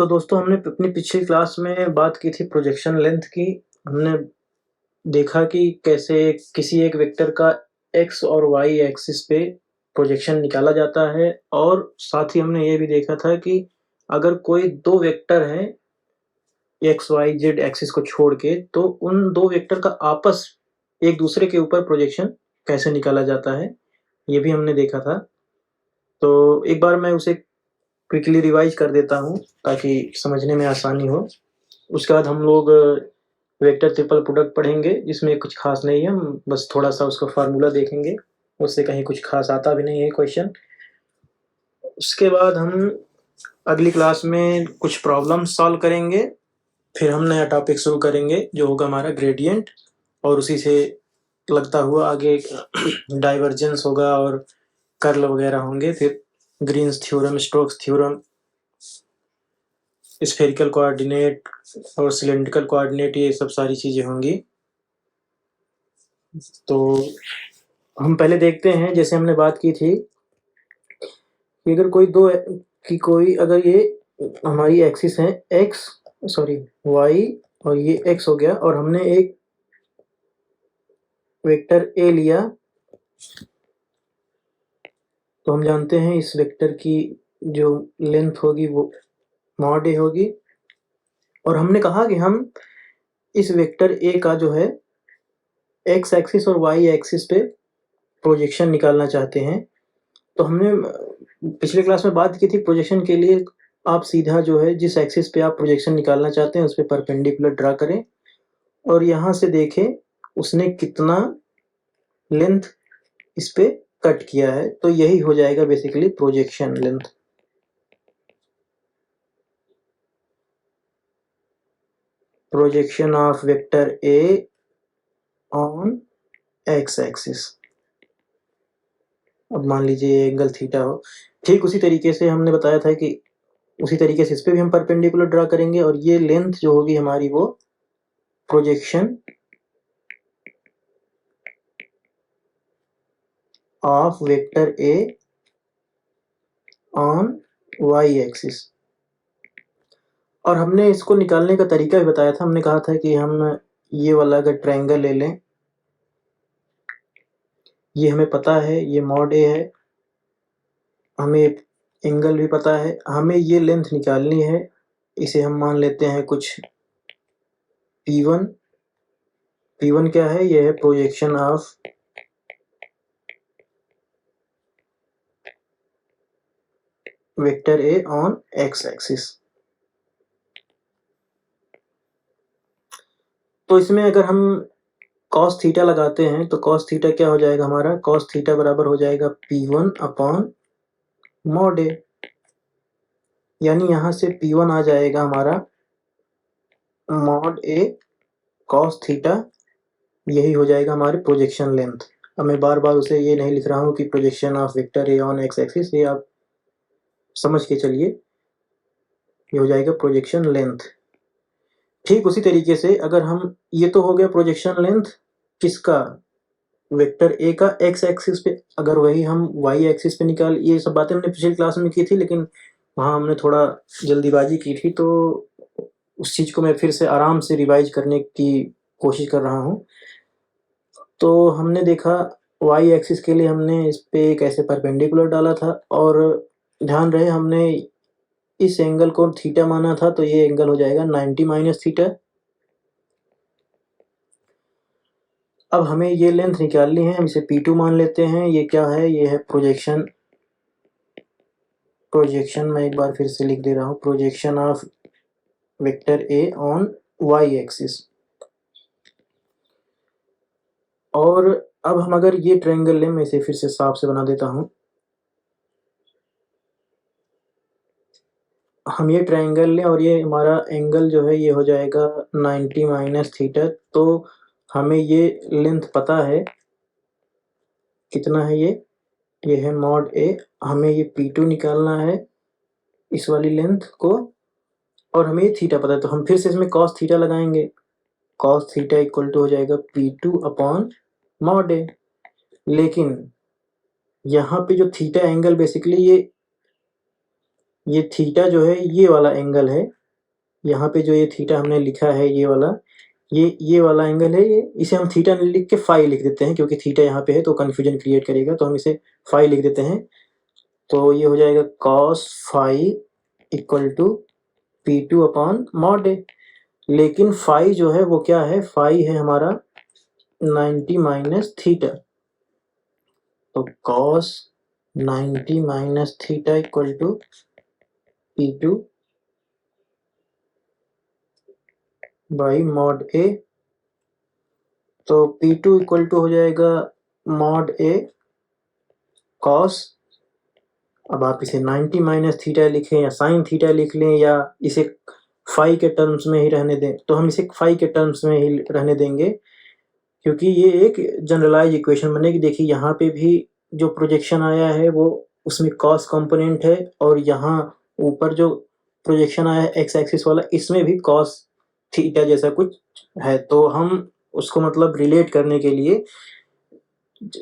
तो दोस्तों हमने अपनी पिछली क्लास में बात की थी प्रोजेक्शन लेंथ की। हमने देखा कि कैसे किसी एक वेक्टर का एक्स और वाई एक्सिस पे प्रोजेक्शन निकाला जाता है, और साथ ही हमने ये भी देखा था कि अगर कोई दो वेक्टर हैं एक्स वाई जेड एक्सिस को छोड़ के, तो उन दो वेक्टर का आपस एक दूसरे के ऊपर प्रोजेक्शन कैसे निकाला जाता है, ये भी हमने देखा था। तो एक बार मैं उसे क्विकली रिवाइज कर देता हूँ ताकि समझने में आसानी हो। उसके बाद हम लोग वेक्टर ट्रिपल प्रोडक्ट पढ़ेंगे, जिसमें कुछ खास नहीं है, हम बस थोड़ा सा उसका फार्मूला देखेंगे, उससे कहीं कुछ खास आता भी नहीं है क्वेश्चन। उसके बाद हम अगली क्लास में कुछ प्रॉब्लम सॉल्व करेंगे, फिर हम नया टॉपिक शुरू करेंगे जो होगा हमारा ग्रेडियंट, और उसी से लगता हुआ आगे डाइवर्जेंस होगा और कर्ल वगैरह होंगे, फिर Green's theorem, Stokes theorem, spherical coordinate और सिलेंड्रिकल कोऑर्डिनेट, ये सब सारी चीजें होंगी। तो हम पहले देखते हैं, जैसे हमने बात की थी कि अगर ये हमारी एक्सिस है वाई, और ये एक्स हो गया, और हमने एक वेक्टर ए लिया, तो हम जानते हैं इस वेक्टर की जो लेंथ होगी वो मॉड ए होगी। और हमने कहा कि हम इस वेक्टर ए का जो है एक्स एक्सिस और वाई एक्सिस पे प्रोजेक्शन निकालना चाहते हैं। तो हमने पिछले क्लास में बात की थी, प्रोजेक्शन के लिए आप सीधा जो है जिस एक्सिस पे आप प्रोजेक्शन निकालना चाहते हैं उस पे परपेंडिकुलर ड्रा करें, और यहाँ से देखें उसने कितना लेंथ इस पे कट किया है, तो यही हो जाएगा basically projection length. Projection of vector A on x axis. अब मान लीजिए एंगल थीटा हो, ठीक उसी तरीके से हमने बताया था कि उसी तरीके से इस पे भी हम परपेंडिकुलर ड्रा करेंगे, और ये लेंथ जो होगी हमारी वो projection of vector A on Y axis. और हमने इसको निकालने का तरीका भी बताया था। हमने कहा था कि हम ये वाला अगर ट्रायंगल ले लें, ये हमें पता है ये मॉड ए है, हमें एंगल भी पता है, हमें ये लेंथ निकालनी है। इसे हम मान लेते हैं कुछ P1। P1 क्या है? ये है projection of vector A on x axis. तो इसमें अगर हम cos थीटा लगाते हैं तो cos थीटा क्या हो जाएगा हमारा? cos थीटा बराबर हो जाएगा P1 अपॉन मॉड ए, यानी यहाँ से P1 आ जाएगा हमारा मॉड ए cos थीटा, यही हो जाएगा हमारी प्रोजेक्शन लेंथ। अब मैं बार बार उसे ये नहीं लिख रहा हूँ कि projection of vector A on x axis, ये आप समझ के चलिए, ये हो जाएगा प्रोजेक्शन लेंथ। ठीक उसी तरीके से अगर हम, ये तो हो गया प्रोजेक्शन लेंथ किसका? वेक्टर ए का एक्स एक्सिस पे। अगर वही हम वाई एक्सिस पे निकाल, ये सब बातें हमने पिछली क्लास में की थी, लेकिन वहाँ हमने थोड़ा जल्दीबाजी की थी, तो उस चीज़ को मैं फिर से आराम से रिवाइज करने की कोशिश कर रहा हूँ। तो हमने देखा वाई एक्सिस के लिए हमने इस पे एक ऐसे परपेंडिकुलर डाला था, और ध्यान रहे हमने इस एंगल को थीटा माना था, तो ये एंगल हो जाएगा 90 माइनस थीटा। अब हमें ये लेंथ निकालनी है, हम इसे P2 मान लेते हैं। ये क्या है? ये है प्रोजेक्शन मैं एक बार फिर से लिख दे रहा हूँ, projection of vector A on Y axis. और अब हम अगर ये ट्रायंगल लें, मैं इसे फिर से साफ से बना देता हूँ। हम ये ट्रायंगल लें और ये हमारा एंगल जो है ये हो जाएगा 90 माइनस थीटा। तो हमें ये लेंथ पता है, कितना है ये है मॉड ए। हमें ये P2 निकालना है, इस वाली लेंथ को, और हमें ये थीटा पता है, तो हम फिर से इसमें cos थीटा लगाएंगे। cos थीटा इक्वल टू हो जाएगा P2 अपॉन मॉड ए। लेकिन यहाँ पे जो थीटा एंगल बेसिकली ये ये थीटा जो है ये वाला एंगल है, यहाँ पे जो ये थीटा हमने लिखा है ये वाला, ये वाला एंगल है ये, इसे हम थीटा नहीं लिख के फाई लिख देते हैं, क्योंकि थीटा यहाँ पे है तो कन्फ्यूजन क्रिएट करेगा, तो हम इसे फाई लिख देते हैं। तो ये हो जाएगा cos phi equal to P2 upon mod A. लेकिन फाई जो है वो क्या है, फाई है हमारा 90 माइनस थीटा, तो cos 90 minus theta equal to P2 by mod A. तो P2 इक्वल टू हो जाएगा मॉड ए कॉस, अब आप इसे 90 माइनस थीटा लिखें या साइन थीटा लिख लें या इसे फाई के टर्म्स में ही रहने दें, तो हम इसे फाई के टर्म्स में ही रहने देंगे, क्योंकि ये एक जनरलाइज इक्वेशन बनेगी। देखिए यहाँ पे भी जो प्रोजेक्शन आया है वो उसमें कॉस कंपोनेंट है, और यहाँ ऊपर जो प्रोजेक्शन आया है एक्स एक्सिस वाला, इसमें भी कॉस थीटा जैसा कुछ है। तो हम उसको मतलब रिलेट करने के लिए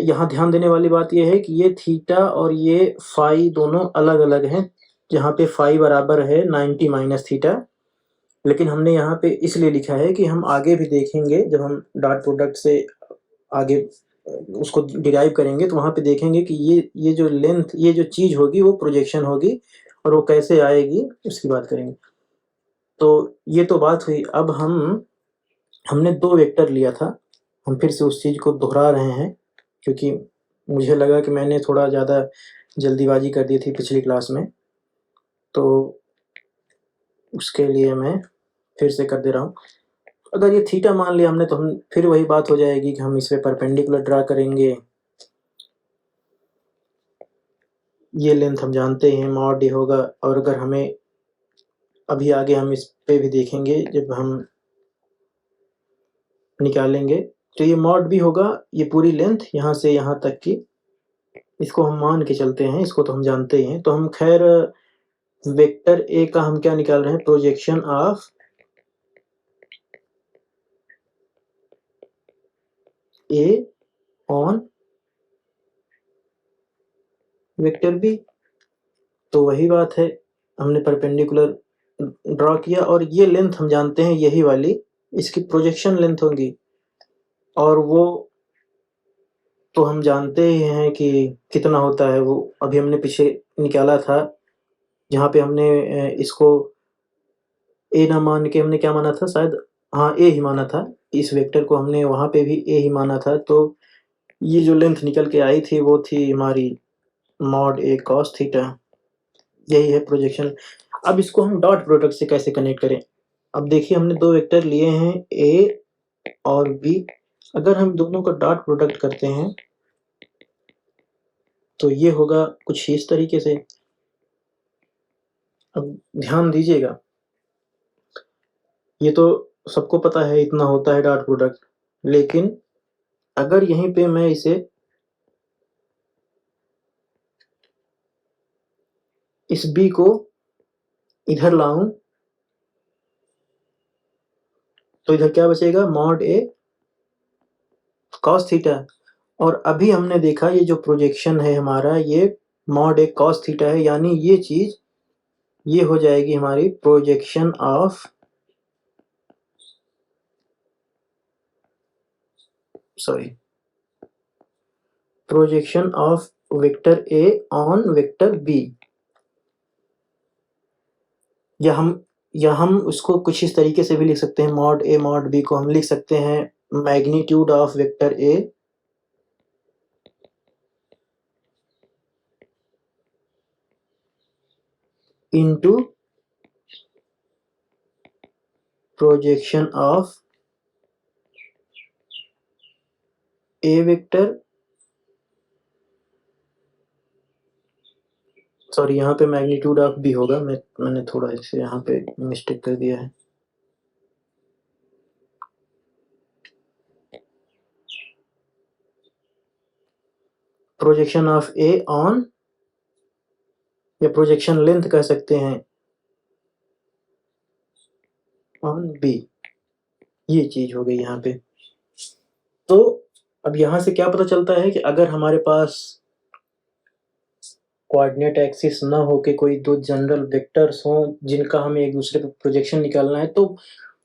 यहाँ ध्यान देने वाली बात यह है कि ये थीटा और ये फाई दोनों अलग अलग हैं। यहाँ पे फाई बराबर है 90 माइनस थीटा, लेकिन हमने यहाँ पे इसलिए लिखा है कि हम आगे भी देखेंगे, जब हम डॉट प्रोडक्ट से आगे उसको डिराइव करेंगे तो वहाँ पे देखेंगे कि ये जो लेंथ, ये जो चीज़ होगी वो प्रोजेक्शन होगी, और वो कैसे आएगी उसकी बात करेंगे। तो ये तो बात हुई। अब हमने दो वेक्टर लिया था, हम फिर से उस चीज़ को दोहरा रहे हैं, क्योंकि मुझे लगा कि मैंने थोड़ा ज़्यादा जल्दीबाजी कर दी थी पिछली क्लास में, तो उसके लिए मैं फिर से कर दे रहा हूँ। अगर ये थीटा मान लिया हमने, तो हम फिर वही बात हो जाएगी कि हम इस पे परपेंडिकुलर ड्रा करेंगे। ये लेंथ हम जानते हैं मॉड डी होगा, और अगर हमें अभी आगे हम इस पे भी देखेंगे जब हम निकालेंगे, तो ये मॉड भी होगा, ये पूरी लेंथ यहाँ से यहाँ तक की, इसको हम मान के चलते हैं, इसको तो हम जानते ही हैं। तो हम खैर वेक्टर ए का हम क्या निकाल रहे हैं, projection of A on vector B. तो वही बात है, हमने परपेंडिकुलर ड्रॉ किया, और ये लेंथ हम जानते हैं यही वाली, इसकी प्रोजेक्शन लेंथ होगी, और वो तो हम जानते ही हैं कि कितना होता है। वो अभी हमने पीछे निकाला था, जहाँ पे हमने इसको ए ना मान के हमने क्या माना था, शायद हाँ ए ही माना था, इस वेक्टर को हमने वहाँ पे भी ए ही माना था। तो ये जो लेंथ निकल के आई थी वो थी हमारी मॉड ए कॉस थीटा, यही है प्रोजेक्शन। अब इसको हम डॉट प्रोडक्ट से कैसे कनेक्ट करें। अब देखिए हमने दो वेक्टर लिए हैं ए और बी, अगर हम दोनों का डॉट प्रोडक्ट करते हैं तो ये होगा कुछ इस तरीके से। अब ध्यान दीजिएगा, ये तो सबको पता है इतना होता है डॉट प्रोडक्ट, लेकिन अगर यहीं पे मैं इसे इस बी को इधर लाऊं, तो इधर क्या बचेगा, मॉड ए कॉस थीटा। और अभी हमने देखा ये जो प्रोजेक्शन है हमारा, ये मॉड ए कॉस थीटा है, यानी ये चीज ये हो जाएगी हमारी projection of, sorry, projection of vector A on vector B. या हम उसको कुछ इस तरीके से भी लिख सकते हैं, मॉड ए मॉड बी को हम लिख सकते हैं magnitude of vector A into projection of A vector, sorry यहाँ पे मैग्नीट्यूड ऑफ बी होगा, मैंने थोड़ा इसे यहाँ पे मिस्टेक कर दिया है। प्रोजेक्शन ऑफ ए ऑन, या प्रोजेक्शन लेंथ कह सकते हैं, ऑन बी, ये चीज हो गई यहाँ पे। तो अब यहाँ से क्या पता चलता है कि अगर हमारे पास कोऑर्डिनेट एक्सिस ना हो के कोई दो जनरल वेक्टर्स हों जिनका हमें एक दूसरे पे प्रोजेक्शन निकालना है, तो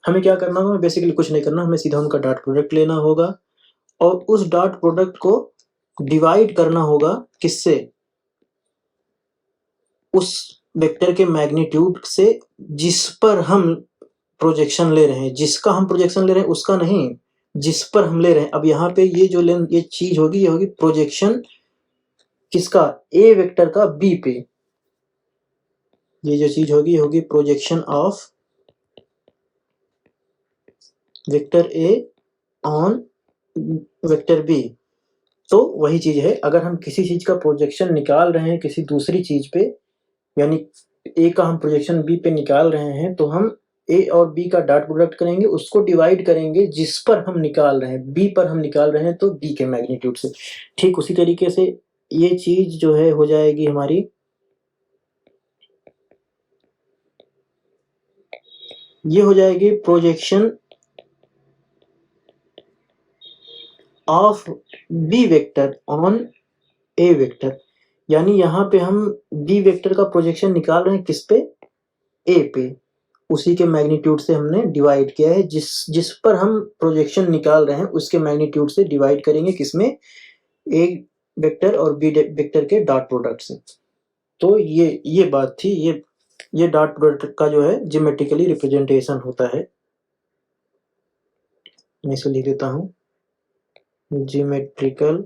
हमें क्या करना होगा? बेसिकली कुछ नहीं करना, हमें सीधा उनका डॉट प्रोडक्ट लेना होगा और उस डॉट प्रोडक्ट को डिवाइड करना होगा किससे? उस वेक्टर के मैग्नीट्यूड से जिस पर हम प्रोजेक्शन ले रहे हैं, जिसका हम प्रोजेक्शन ले रहे हैं उसका नहीं, जिस पर हम ले रहे हैं। अब यहाँ पे ये जो लेंथ ये चीज होगी, ये होगी प्रोजेक्शन किसका? ए वेक्टर का बी पे। ये जो चीज होगी ये होगी projection of vector A on vector B. तो वही चीज है, अगर हम किसी चीज का प्रोजेक्शन निकाल रहे हैं किसी दूसरी चीज पे, यानी ए का हम प्रोजेक्शन बी पे निकाल रहे हैं, तो हम ए और बी का डॉट प्रोडक्ट करेंगे, उसको डिवाइड करेंगे जिस पर हम निकाल रहे हैं, बी पर हम निकाल रहे हैं तो बी के मैग्नीट्यूड से। ठीक उसी तरीके से ये चीज जो है हो जाएगी हमारी, ये हो जाएगी projection of B vector on A vector. यानी यहाँ पे हम बी वेक्टर का प्रोजेक्शन निकाल रहे हैं किस पे? ए पे। उसी के मैग्नीट्यूड से हमने डिवाइड किया है, जिस पर हम प्रोजेक्शन निकाल रहे हैं उसके मैग्नीट्यूड से डिवाइड करेंगे किसमें? ए वेक्टर और बी वेक्टर के डॉट प्रोडक्ट से। तो ये बात थी, ये डॉट प्रोडक्ट का जो है ज्योमेट्रिकली रिप्रेजेंटेशन होता है। मैं इसे लिख देता हूँ, geometrical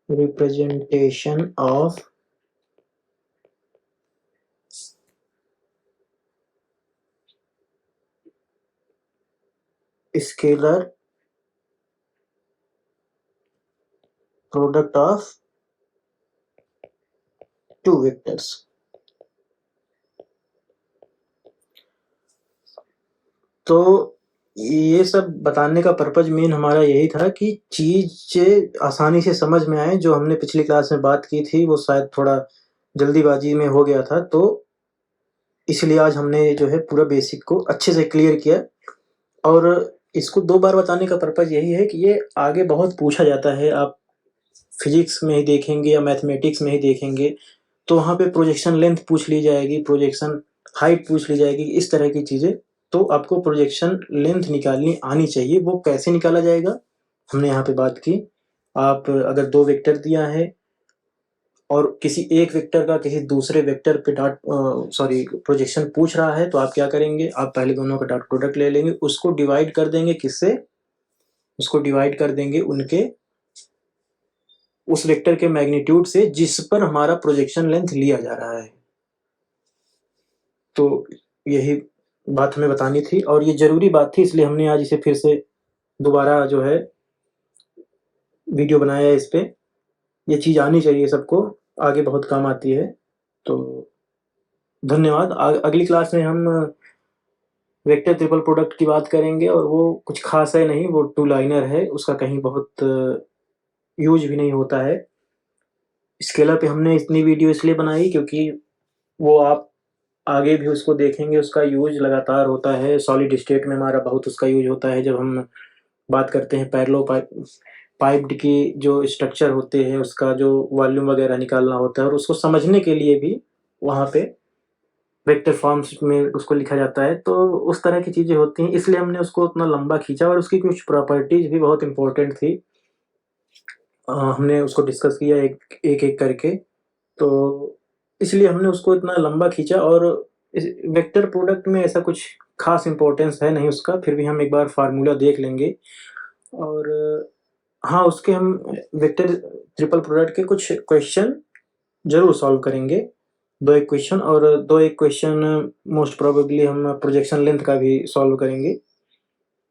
representation of scalar product of two vectors. तो ये सब बताने का पर्पज मेन हमारा यही था कि चीज आसानी से समझ में आए। जो हमने पिछली क्लास में बात की थी वो शायद थोड़ा जल्दीबाजी में हो गया था, तो इसलिए आज हमने जो है पूरा बेसिक को अच्छे से क्लियर किया। और इसको 2 बार बताने का पर्पज यही है कि ये आगे बहुत पूछा जाता है। आप फिजिक्स में ही देखेंगे या मैथमेटिक्स में ही देखेंगे तो वहाँ पे प्रोजेक्शन लेंथ पूछ ली जाएगी, प्रोजेक्शन हाइट पूछ ली जाएगी, इस तरह की चीज़ें। तो आपको प्रोजेक्शन लेंथ निकालनी आनी चाहिए। वो कैसे निकाला जाएगा हमने यहाँ पे बात की। आप अगर 2 वेक्टर दिया है और किसी एक वेक्टर का किसी दूसरे वेक्टर पे प्रोजेक्शन पूछ रहा है, तो आप क्या करेंगे? आप पहले दोनों का डॉट प्रोडक्ट ले लेंगे, उसको डिवाइड कर देंगे किससे? उसको डिवाइड कर देंगे उनके उस वेक्टर के मैग्नीट्यूड से जिस पर हमारा प्रोजेक्शन लेंथ लिया जा रहा है। तो यही बात हमें बतानी थी और ये जरूरी बात थी, इसलिए हमने आज इसे फिर से दोबारा जो है वीडियो बनाया है इस पे। ये चीज़ आनी चाहिए सबको, आगे बहुत काम आती है। तो धन्यवाद। अगली क्लास में हम वेक्टर ट्रिपल प्रोडक्ट की बात करेंगे और वो कुछ खास है नहीं, वो 2 लाइनर है, उसका कहीं बहुत यूज भी नहीं होता है। स्केलर पे हमने इतनी वीडियो इसलिए बनाई क्योंकि वो आप आगे भी उसको देखेंगे, उसका यूज लगातार होता है। सॉलिड स्टेट में हमारा बहुत उसका यूज होता है। जब हम बात करते हैं पैरेलल पाइप्ड की जो स्ट्रक्चर होते हैं उसका जो वॉल्यूम वगैरह निकालना होता है और उसको समझने के लिए भी वहाँ पे वेक्टर फॉर्म्स में उसको लिखा जाता है। तो उस तरह की चीज़ें होती हैं, इसलिए हमने उसको उतना लंबा खींचा और उसकी कुछ प्रॉपर्टीज भी बहुत इंपॉर्टेंट थी। हमने उसको डिस्कस किया एक करके, तो इसलिए हमने उसको इतना लंबा खींचा। और इस वेक्टर प्रोडक्ट में ऐसा कुछ खास इम्पोर्टेंस है नहीं उसका, फिर भी हम एक बार फार्मूला देख लेंगे। और हाँ, उसके हम वेक्टर ट्रिपल प्रोडक्ट के कुछ क्वेश्चन जरूर सॉल्व करेंगे, 2-1 क्वेश्चन। और 2-1 क्वेश्चन मोस्ट प्रोबेबली हम प्रोजेक्शन लेंथ का भी सॉल्व करेंगे।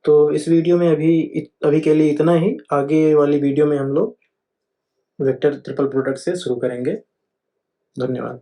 तो इस वीडियो में अभी के लिए इतना ही। आगे वाली वीडियो में हम लोग वेक्टर ट्रिपल प्रोडक्ट से शुरू करेंगे। धन्यवाद।